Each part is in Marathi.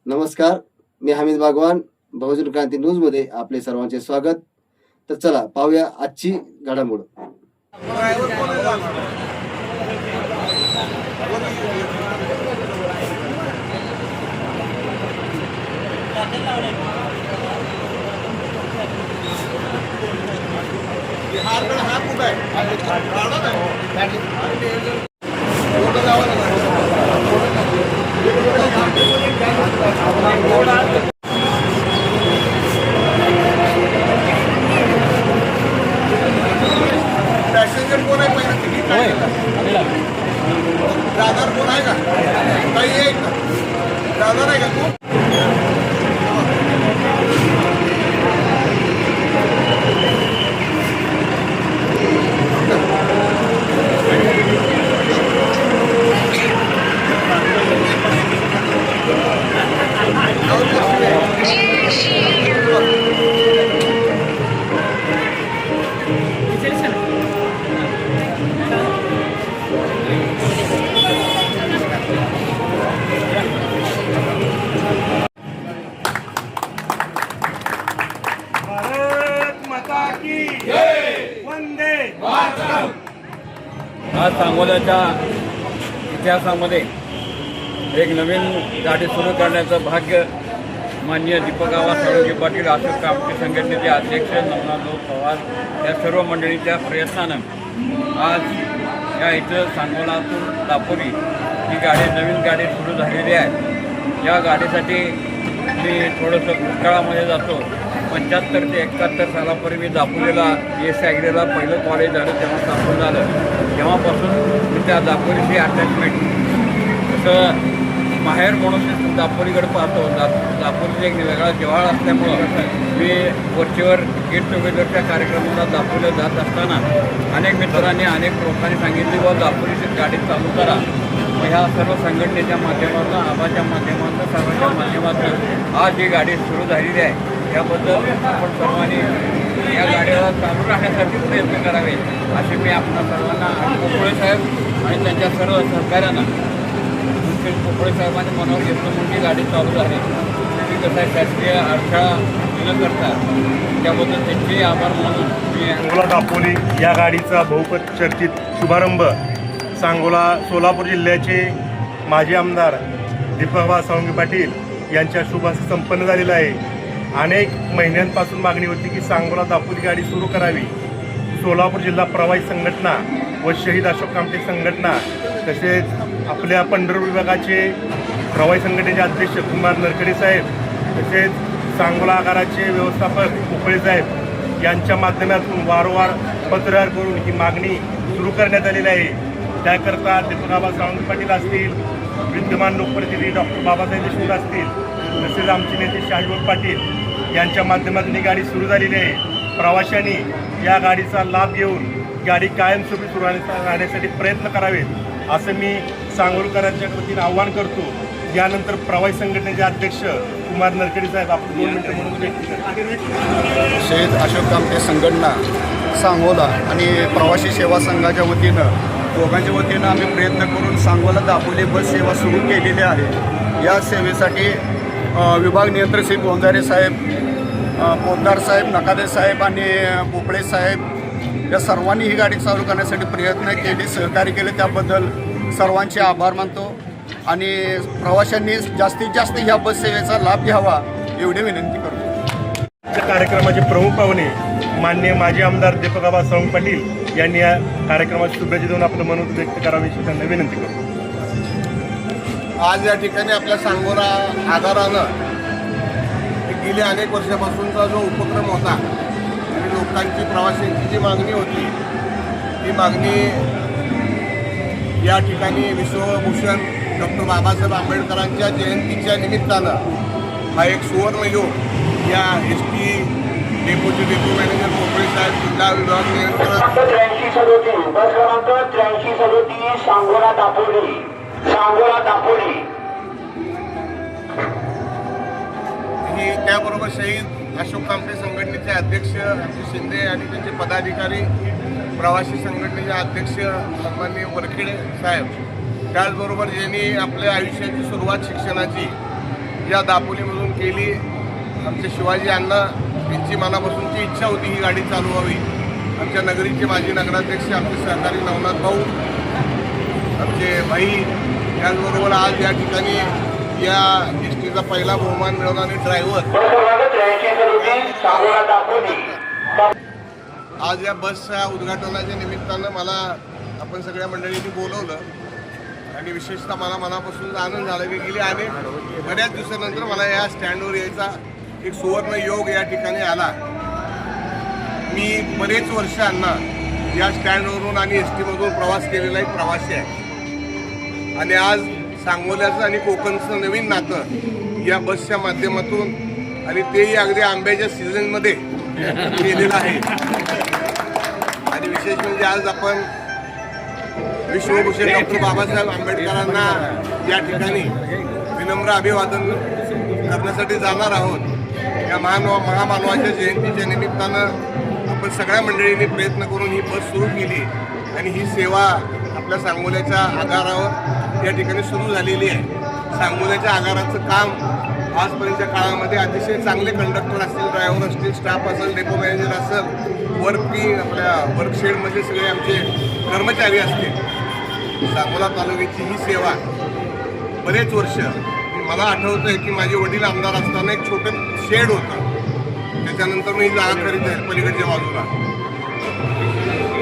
नमस्कार, मी हमीद बागवान. बहुजन क्रांती न्यूजमध्ये आपले सर्वांचे स्वागत. तर चला पाहूया आजची घडामोड. पॅसेंजर कोण आहे पहिला तिकीट ड्रायव्हर कोण आहे का काही आहे का ड्रायव्हर आहे का तू आज सांगोल्याच्या इतिहासामध्ये एक नवीन गाडी सुरू करण्याचं भाग्य माननीय दीपक आबा साळुंखे पाटील, अशोक कामटे संघटनेचे अध्यक्ष नवनाथभाऊ पवार या सर्व मंडळींच्या प्रयत्नानं आज या इथं सांगोलातून दापोली ही गाडी नवीन गाडी सुरू झालेली आहे. या गाडीसाठी मी थोडंसं भूतकाळामध्ये जातो. 75 ते 71 सालापूर्वी मी दापोलीला BSc ॲग्रीला पहिलं कॉलेज झालं तेव्हा स्थापन झालं. तेव्हापासून मी त्या दापोलीची अटॅचमेंट तसं माहेर म्हणून दापोलीकडे पाहतो. दापोलीचा एक वेगळा जिव्हाळा असल्यामुळं मी वरचेवर गेट टुगेदरच्या कार्यक्रमाला दापोलीला जात असताना अनेक मित्रांनी अनेक लोकांनी सांगितले व दापोलीची गाडी चालू करा. ह्या सर्व संघटनेच्या माध्यमातून, आबाच्या माध्यमातून, सर्वांच्या माध्यमातून आज ही गाडी सुरू झालेली आहे. याबद्दल आपण सर्वांनी या गाडीला चालू राहण्यासाठी प्रयत्न करावे असे मी आपल्या सर्वांना पोपळे साहेब आणि त्यांच्या सर्व सहकार्यांना पोपळे साहेबांनी मनावर घेतलं म्हणून ही गाडी चालू झाली. ती कसं आहे शासकीय अडथळा न करता त्याबद्दल त्यांचे आभार मानून मी सांगोला दापोली या गाडीचा बहुपद चर्चित शुभारंभ सांगोला सोलापूर जिल्ह्याचे माजी आमदार दीपक साळुंखे पाटील यांच्या शुभास संपन्न झालेला आहे. अनेक महिन्यांपासून मागणी होती की सांगोला दापोली गाडी सुरू करावी. सोलापूर जिल्हा प्रवासी संघटना व शहीद अशोक कामटे संघटना तसेच आपल्या पंढरपूर विभागाचे प्रवासी संघटनेचे अध्यक्ष कुमार नरकडे साहेब तसेच सांगोला आगाराचे व्यवस्थापक पोपळे साहेब यांच्या माध्यमातून वारंवार पत्रव्यवहार करून ही मागणी सुरू करण्यात आलेली आहे. त्याकरता दीपक आबा साळुंखे पाटील असतील, विद्यमान लोकप्रतिनिधी डॉक्टर बाबासाहेब देशमुख असतील, तसेच आमचे नेते शाहजीभाऊ पाटील यांच्या माध्यमातून ही गाडी सुरू झालेली आहे. प्रवाशांनी या गाडीचा लाभ घेऊन गाडी कायमस्वरूपी सुरू राहण्यासाठी प्रयत्न करावेत असं मी सांगोलकरांच्या वतीने आवाहन करतो. यानंतर प्रवासी संघटनेचे अध्यक्ष कुमार नरकडे साहेब आपण 2 मिनिटं म्हणून व्यक्त करतात. शहीद अशोक कामटे संघटना सांगोला आणि प्रवासी सेवा संघाच्या वतीनं दोघांच्या वतीनं आम्ही प्रयत्न करून सांगोला दापोली बस सेवा सुरू केलेली आहे. या सेवेसाठी विभाग नियंत्रक श्री गोंजारे साहेब, पोद्दार साहेब, नकादे साहेब आणि पोपळे साहेब या सर्वांनी ही गाडी चालू करण्यासाठी प्रयत्न केले, सहकार्य केले. त्याबद्दल सर्वांचे आभार मानतो आणि प्रवाशांनी जास्तीत जास्त ह्या बस सेवेचा लाभ घ्यावा एवढी विनंती करतो. कार्यक्रमाचे प्रमुख पाहुणे माननीय माजी आमदार दीपक आबा साळुंखे पाटील यांनी या कार्यक्रमात शुभेच्छा देऊन आपलं मनोगत व्यक्त करावे अशी त्यांना विनंती करतो. आज या ठिकाणी आपल्या सांगोला आगारानं गेल्या अनेक वर्षापासूनचा जो उपक्रम होता आणि लोकांची प्रवाशांची जी मागणी होती ती मागणी या ठिकाणी विश्वभूषण डॉक्टर बाबासाहेब आंबेडकरांच्या जयंतीच्या निमित्तानं हा एक सुवर्णयोग या ST डेपोचे डेपो मॅनेजर पोपळे साहेब, जिल्हा विभाग नियंत्रक 8337 बस क्रमांक 8337 सांगोला दापोली, सांगोला दापोली. ही त्याबरोबर शहीद अशोक कामटे संघटनेचे अध्यक्ष आमचे शिंदे आणि त्यांचे पदाधिकारी, प्रवासी संघटनेचे अध्यक्ष सन्माननीय वरखेडे साहेब, त्याचबरोबर ज्यांनी आपल्या आयुष्याची सुरुवात शिक्षणाची या दापोलीमधून केली. आमचे शिवाजी अण्णा यांची मनापासूनची इच्छा होती ही गाडी चालू व्हावी. आमच्या नगरीचे माजी नगराध्यक्ष, आमचे सहकारी नवनाथ भाऊ, आमचे भाई, त्याचबरोबर आज या ठिकाणी या एसटीचा पहिला बहुमान मिळवणारे ड्रायव्हर. आज या बसच्या उद्घाटनाच्या निमित्तानं मला आपण सगळ्या मंडळींनी बोलवलं आणि विशेषतः मला मनापासून आनंद झाला की गेली अनेक बऱ्याच दिवसानंतर मला या स्टँडवर यायचा एक सुवर्ण योग या ठिकाणी आला. मी बरेच वर्षांना या स्टँडवरून आणि एस टीमधून प्रवास केलेला एक प्रवासी आहे आणि आज सांगोल्याचं आणि कोकणचं नवीन नातं या बसच्या माध्यमातून आणि तेही अगदी आंब्याच्या सीझनमध्ये केलेलं आहे. आणि विशेष म्हणजे आज आपण विश्वभूषण डॉक्टर बाबासाहेब आंबेडकरांना या ठिकाणी विनम्र अभिवादन करण्यासाठी जाणार आहोत. या महामानवाच्या जयंतीच्या निमित्तानं आपण सगळ्या मंडळींनी प्रयत्न करून ही बस सुरू केली आणि ही सेवा आपल्या सांगोल्याच्या आगारावर या ठिकाणी सुरू झालेली आहे. सांगोल्याच्या आगाराचं काम आजपर्यंतच्या काळामध्ये अतिशय चांगले कंडक्टर असतील, ड्रायव्हर असतील, स्टाफ असेल, डेपो मॅनेजर असेल, आपल्या वर्कशेडमध्ये सगळे आमचे कर्मचारी असतील. सांगोला तालुक्याची ही सेवा बरेच वर्ष मला आठवतं आहे की माझे वडील आमदार असताना एक छोटं शेड होतं. त्याच्यानंतर मी जागा खरेदी आहे पलीकडच्या बाजूला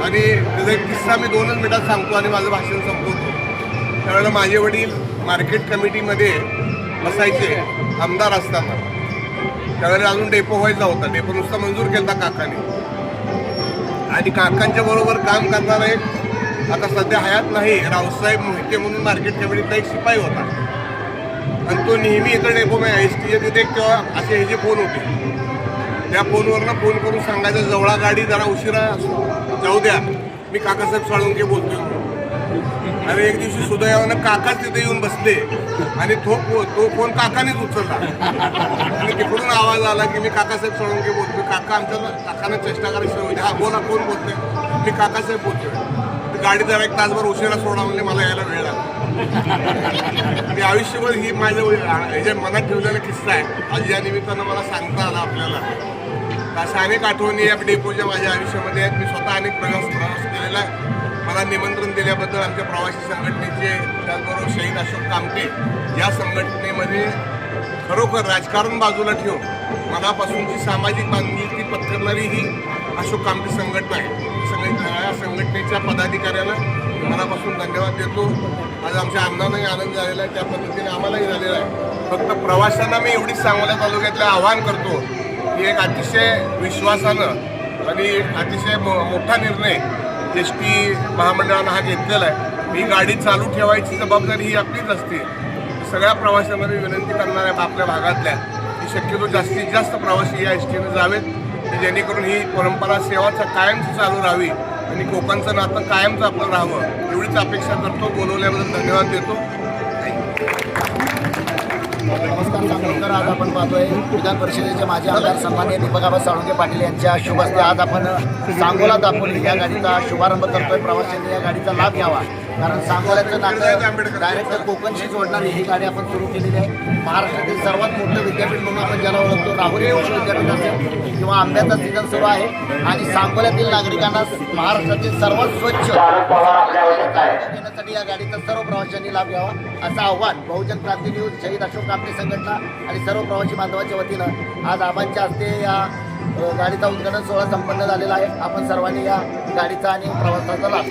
आणि त्याचा एक किस्सा मी 2च मिनिटात सांगतो आणि माझं भाषण संपवतो. त्यावेळेला माझे वडील मार्केट कमिटीमध्ये बसायचे आमदार असताना. त्यावेळेला अजून डेपो व्हायचा होता. डेपो नुसता मंजूर केला काकाने आणि काकांच्या बरोबर काम करणारा एक आता सध्या हयात नाही रावसाहेब मोहिते म्हणून मार्केट कमिटीतला एक शिपाई होता आणि तो नेहमी इथं डेपो एस टीच्या तिथे किंवा असे हे जे फोन होते त्या फोनवरनं फोन करून सांगायचं जवळा गाडी जरा उशिरा जाऊ द्या, मी काकासाहेब साळुंके बोलतोय. आणि एक दिवशी सुदैवानं काकाच तिथे येऊन बसले आणि तो फोन काकानेच उचलला आणि तिकडून आवाज आला की मी काकासाहेब साळुंके बोलतोय. काकानं चेष्टा करायची होती. हा बोला, कोण बोलतोय? मी काकासाहेब बोलतोय. गाडी जरा एक तासभर उशिरा सोडा म्हणजे मला यायला वेळ लागला. आणि आयुष्यभर ही माझ्या ह्याच्या मनात ठेवलेला किस्सा आहे. आज या निमित्तानं मला सांगता आला आपल्याला. अशा अनेक आठवणी या डेपोच्या माझ्या आयुष्यामध्ये आहेत. मी स्वतः अनेक प्रवास केलेला आहे. मला निमंत्रण दिल्याबद्दल आमच्या प्रवासी संघटनेचे, त्याचबरोबर शहीद अशोक कामटे या संघटनेमध्ये खरोखर राजकारण बाजूला ठेवून मनापासूनची सामाजिक बांधिलकी पत्करणारी ही अशोक कामटे संघटना आहे. या संघटनेच्या पदाधिकाऱ्यांना मनापासून धन्यवाद देतो. आज आमच्या अण्णांनाही आनंद झालेला आहे, त्या पद्धतीने आम्हालाही झालेला आहे. फक्त प्रवाशांना मी एवढीच सांगोला तालुक्यातलं आवाहन करतो की एक अतिशय विश्वासानं आणि अतिशय मोठा निर्णय एस टी महामंडळानं हा घेतलेला आहे. ही गाडी चालू ठेवायची जबाबदारी ही आपलीच असते. सगळ्या प्रवाशांना मी विनंती करणार आहे आपल्या भागातल्या की शक्यतो जास्तीत जास्त प्रवासी या एस टीनं जावेत की जेणेकरून ही परंपरा सेवाचा कायमची चालू राहावी आणि कोकणचं नातं कायमचं आपलं राहावं एवढीच अपेक्षा करतो. बोलवल्याबद्दल धन्यवाद देतो. नमस्कार सांगोलकर. आज आपण पाहतोय विधान परिषदेचे माजी आमदार सन्माननीय दीपक साळुंके पाटील यांच्या शुभ हस्ते आज आपण सांगोला दापोली या गाडीचा शुभारंभ करतोय. प्रवाशांनी या गाडीचा लाभ घ्यावा कारण सांगोल्याचं नातं डायरेक्ट कोकणशी जोडणारी ही गाडी आपण सुरू केलेली आहे. महाराष्ट्रातील सर्वात मोठं विद्यापीठ म्हणून आपण ज्याला ओळखतो राहुरी कृषी विद्यापीठ असेल किंवा आंब्याचा सीझन सुरू आहे आणि सांगोल्यातील नागरिकांना महाराष्ट्रातील सर्वात स्वच्छ देण्यासाठी या गाडीचा सर्व प्रवाशांनी लाभ घ्यावा असं आव्हान बहुजन क्रांती न्यूज, शहीद अशोक कामटे संघटना आणि सर्व प्रवासी बांधवांच्या वतीनं आज आबांच्या हस्ते या गाडीचा उद्घाटन सोहळा संपन्न झालेला आहे. आपण सर्वांनी या गाडीचा आणि प्रवासाचा लाभ